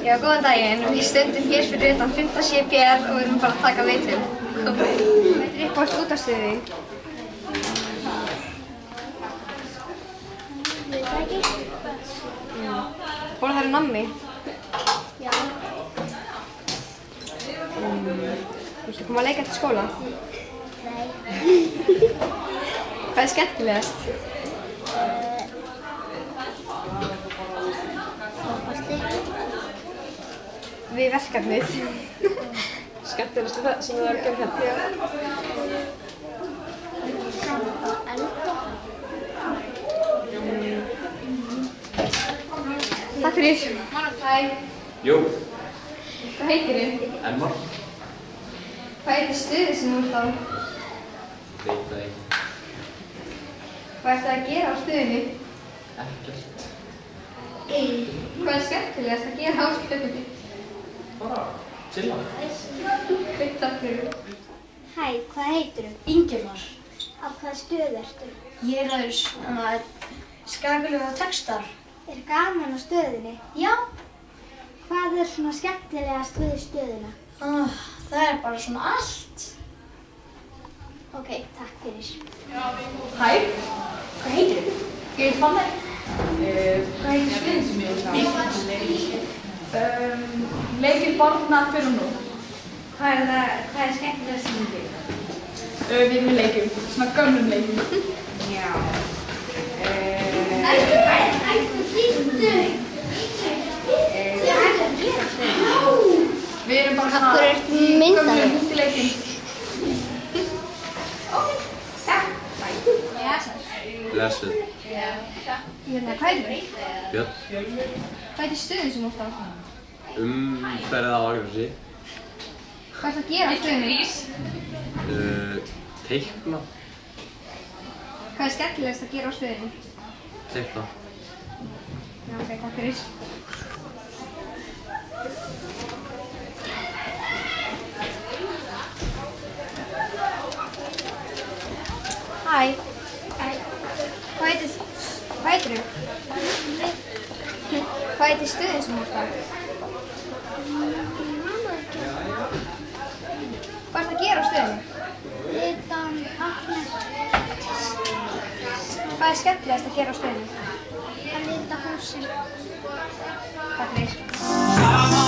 Já, góðan daginn. Við stöndum hér fyrir utan 5. CPR og við erum bara að taka viðtöl. Þetta er uppáhalds útvarpsstöð þín. Veit það ekki. Borðarðu nammi? Já. Viltu koma að leika til skóla? Nei. Hvað er skemmtilegast? Við verkefnið. Skemmtilegast það sem þú hefur gert hérna? Já. Elda. Takk fyrir. Hæ. Jú. Hvað heitir þið? Elmar. Hvað heitir stuðið sem þú ert á? Veit það ekki. Hvað ertu að gera á stuðinu? Ekkert. Hvað er skemmtilegast að gera á stuðinu? Bara chilla. Takk fyrir. Hæ, hvað heitirðu? Ingimar. Á hvaða stöð ertu? Ég er aðeins skagalega textar. Er gaman á stöðinni? Já. Hvað er svona skemmtilegast við stöðina? Það er bara svona allt. Ok, takk fyrir. Hæ, hvað heitirðu? Ég er Fanny. Hvað heitir stöðin sem ég er á? Leikir barna fyrir nú. Hvað er skemmtilegast sem þú gerir? Við erum í leikjum, svona gömlum leikjum. Já. Við erum bara Af hverju ertu myndaður? gömlum útileikjum. Blessuð. Hérna, hvað heitir þið? Björn. Hvað heitir stöðin sem þú ert á? Umferðið á Akranesi. Hvað ertu að gera á stöðinu? Teikna. Hvað er skemmtilegast að gera á stöðinu? Teikna. Já, ok, takk fyrir. Hæ. Hvað heitir þú? Hvað heitir stöðin sem þú ert á? Hvað ertu að gera á stöðinu? Utan vatnið. Hvað er skemmtilegast að gera á stöðinu? Að lita húsin. Takk fyrir.